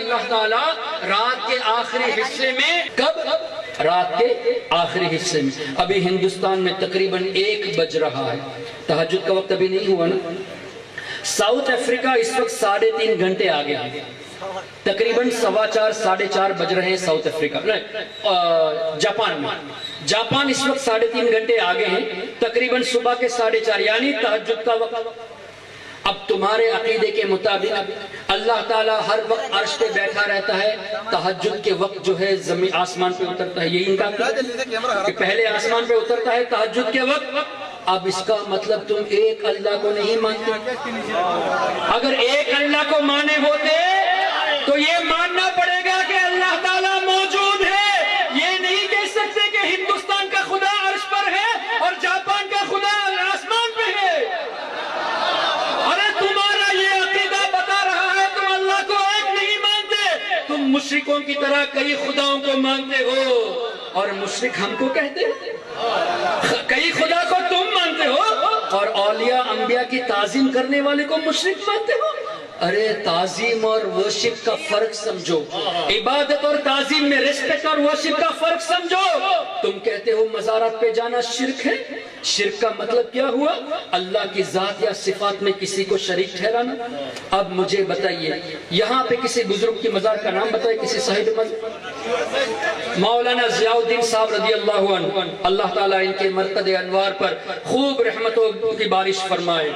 اللہ تعالیٰ رات کے آخری حصے میں، کب؟ رات کے آخری حصے میں. ابھی ہندوستان میں تقریباً 1 بج رہا ہے، تہجد کا وقت ابھی نہیں ہوا نا. ساؤتھ افریقہ اس وقت 3.5 گھنٹے آگے ہیں، تقریباً 4:15 ساڑھے 4 بج رہے ہیں ساؤتھ افریقہ جاپان میں. جاپان اس وقت 3.5 گھنٹے آگے ہیں، تقریباً صبح کے 4:30 یعنی تہجد کا وقت. اب تمہارے عقیدے کے مطابق اللہ تعالیٰ ہر وقت عرش پہ بیٹھا رہتا ہے، تہجد کے وقت جو ہے زمین آسمان پہ اترتا ہے، یہی ان کا کہ پہلے آسمان پہ اترتا ہے تہجد کے وقت. اب اس کا مطلب تم ایک اللہ کو نہیں مانتے. اگر ایک اللہ کو مانے ہوتے تو یہ ماننا پڑے گا کہ اللہ تعالیٰ موجود ہے. یہ نہیں کہہ سکتے کہ ہندوستان کا خدا عرش پر ہے اور جاپان کا خدا آسمان پہ ہے. ارے تمہارا یہ عقیدہ بتا رہا ہے تم اللہ کو ایک نہیں مانتے، تم مشرکوں کی طرح کئی خداؤں کو مانتے ہو. اور مشرک ہم کو کہتے ہیں، کئی خدا کو تم مانتے ہو اور اولیاء انبیاء کی تعظیم کرنے والے کو مشرک مانتے ہو. ارے تعظیم اور ورشپ کا فرق سمجھو، عبادت اور تعظیم میں رسپیکٹ اور ورشپ کا فرق سمجھو. تم کہتے ہو مزارات پہ جانا شرک ہے. شرک کا مطلب کیا ہوا؟ اللہ کی ذات یا صفات میں کسی کو شریک ٹھہرانا. اب مجھے بتائیے، یہاں پہ کسی بزرگ کی مزار کا نام بتائے، کسی صاحب مزار. مولانا ضیاء الدین صاحب رضی اللہ عنہ، اللہ تعالیٰ ان کے مرقد انوار پر خوب رحمتوں کی بارش فرمائے.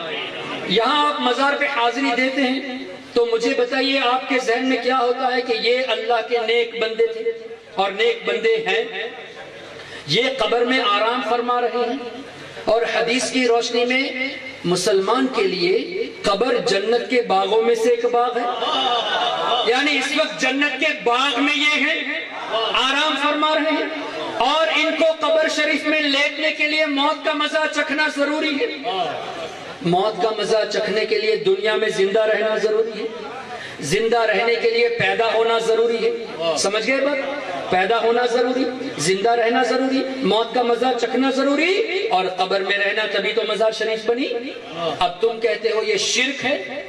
یہاں آپ مزار پہ حاضری دیتے ہیں تو مجھے بتائیے آپ کے ذہن میں کیا ہوتا ہے کہ یہ اللہ کے نیک بندے تھے اور نیک بندے ہیں، یہ قبر میں آرام فرما رہے ہیں. اور حدیث کی روشنی میں مسلمان کے لیے قبر جنت کے باغوں میں سے ایک باغ ہے. یعنی اس وقت جنت کے باغ میں یہ ہیں، آرام فرما رہے ہیں. اور ان کو قبر شریف میں لیٹنے کے لیے موت کا مزہ چکھنا ضروری ہے. موت کا مزہ چکھنے کے لیے دنیا میں زندہ رہنا ضروری ہے، زندہ رہنے کے لیے پیدا ہونا ضروری ہے. سمجھ گئے بات؟ پیدا ہونا ضروری، زندہ رہنا ضروری، موت کا مزہ چکھنا ضروری اور قبر میں رہنا، تبھی تو مزار شریف بنی. اب تم کہتے ہو یہ شرک ہے،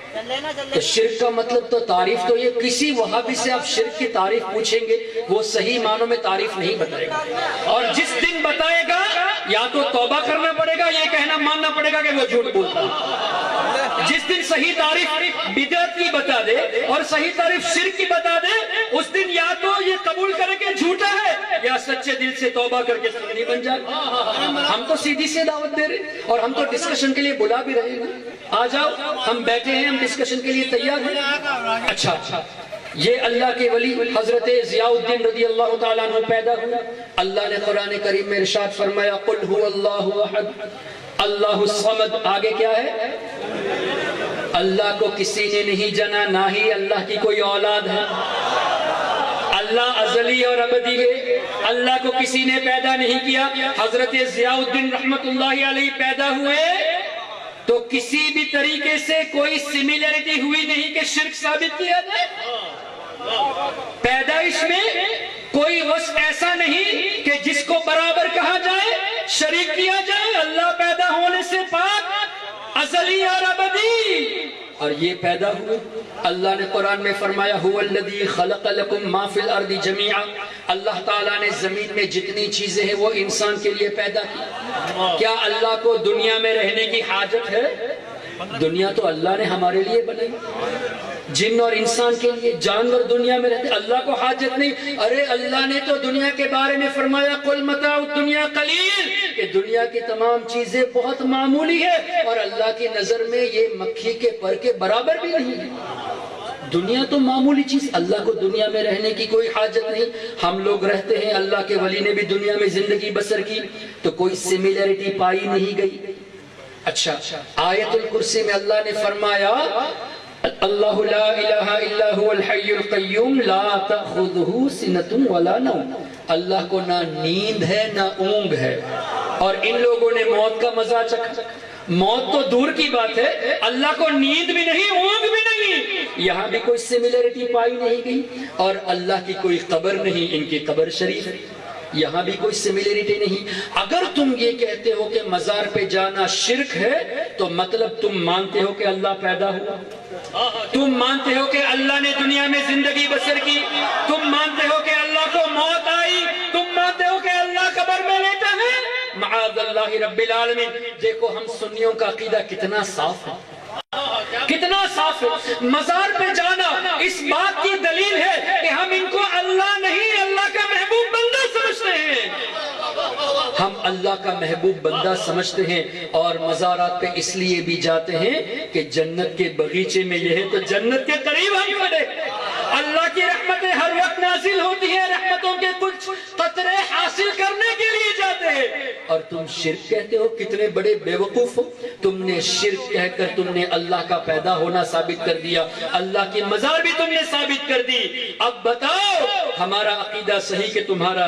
تو شرک کا مطلب تو تعریف تو یہ کسی وہابی سے آپ شرک کی تعریف پوچھیں گے وہ صحیح معنوں میں تعریف نہیں بتائے گا. اور جس دن بتائے گا یا تو توبہ کرنا پڑے گا، یہ کہنا ماننا پڑے گا کہ وہ جھوٹ بولتا ہے. جس دن صحیح تعریف بدعت کی بتا دے اور صحیح تعریف شرک کی بتا دے، اس دن یا تو یہ قبول کرے کہ جھوٹا ہے یا سچے دل سے توبہ کر کے سنی بن جائے. ہم تو سیدھی سے دعوت دے رہے اور ہم تو ڈسکشن کے لیے بلا بھی رہے ہیں. آ جاؤ، ہم بیٹھے ہیں، ہم ڈسکشن کے لیے تیار ہیں. اچھا، یہ اللہ کے ولی حضرت ضیاء الدین رضی اللہ تعالیٰ عنہ پیدا ہوئے. اللہ نے قرآن کریم میں ارشاد فرمایا قل هو اللہ احد اللہ الصمد. آگے کیا ہے؟ اللہ کو کسی نے نہیں جنا، نہ ہی اللہ کی کوئی اولاد ہے. اللہ ازلی اور ابدی ہے، اللہ کو کسی نے پیدا نہیں کیا. حضرت ضیاء الدین رحمت اللہ علیہ پیدا ہوئے تو کسی بھی طریقے سے کوئی سملیرٹی ہوئی نہیں کہ شرک ثابت کیا جائے. پیدائش میں کوئی وصف ایسا نہیں کہ جس کو برابر کہا جائے، شریک کیا جائے. اللہ پیدا ہونے سے پاک، ازلی اور ابدی. اور یہ پیدا ہوئے. اللہ نے قرآن میں فرمایا هو الذی خلق لکم ما فی الارض جمیعا. اللہ تعالیٰ نے زمین میں جتنی چیزیں ہیں وہ انسان کے لیے پیدا کی. کیا اللہ کو دنیا میں رہنے کی حاجت ہے؟ دنیا تو اللہ نے ہمارے لیے بنائی، جن اور انسان کے لیے. جانور دنیا میں رہتے، اللہ کو حاجت نہیں. ارے اللہ نے تو دنیا کے بارے میں فرمایا قل متاع الدنیا قلیل، کہ دنیا کی تمام چیزیں بہت معمولی ہے اور اللہ کی نظر میں یہ مکھی کے پر کے برابر بھی نہیں ہے. دنیا تو معمولی چیز، اللہ کو دنیا میں رہنے کی کوئی حاجت نہیں. ہم لوگ رہتے ہیں، اللہ کے ولی نے بھی دنیا میں زندگی بسر کی تو کوئی سملیرٹی پائی نہیں گئی. اچھا، آیت الکرسی میں اللہ نے فرمایا اللہ لا الہ الا هو الحی القیوم لا تأخذہ سنۃ ولا نوم. اللہ کو نہ نیند ہے نہ اونگ ہے. اور ان لوگوں نے موت کا مزہ چکھا. موت تو دور کی بات ہے، اللہ کو نیند بھی نہیں، اونگ بھی نہیں. یہاں بھی کوئی سملیرٹی پائی نہیں گئی. اور اللہ کی کوئی قبر نہیں، ان کی قبر شریف ہے. یہاں بھی کوئی سملیرٹی نہیں. اگر تم یہ کہتے ہو کہ مزار پہ جانا شرک ہے تو مطلب تم مانتے ہو کہ اللہ پیدا ہوا, تم مانتے ہو کہ اللہ نے دنیا میں زندگی بسر کی, تم مانتے ہو کہ اللہ کو موت آئی, تم مانتے ہو کہ اللہ قبر میں لیتا ہے. معاذ اللہ رب العالمین. دیکھو ہم سنیوں کا عقیدہ کتنا صاف ہے, کتنا صاف ہے. مزار پہ جانا اس بات کی دلیل ہے کہ ہم ان کو اللہ نہیں اللہ کا محبوب بندہ سمجھتے ہیں, ہم اللہ کا محبوب بندہ سمجھتے ہیں. اور مزارات پہ اس لیے بھی جاتے ہیں کہ جنت کے بغیچے میں یہ ہے تو جنت کے قریب ہم کھڑے. اللہ کی رحمتیں ہر وقت نازل ہوتی ہیں, رحمتوں کے کچھ قطرے حاصل کرنے کے لیے جاتے ہیں. اور تم شرک کہتے ہو, کتنے بڑے بے وقوف ہو. تم نے شرک کہہ کر تم نے اللہ کا پیدا ہونا ثابت کر دیا, اللہ کی مزار بھی تم نے ثابت کر دی. اب بتاؤ ہمارا عقیدہ صحیح کہ تمہارا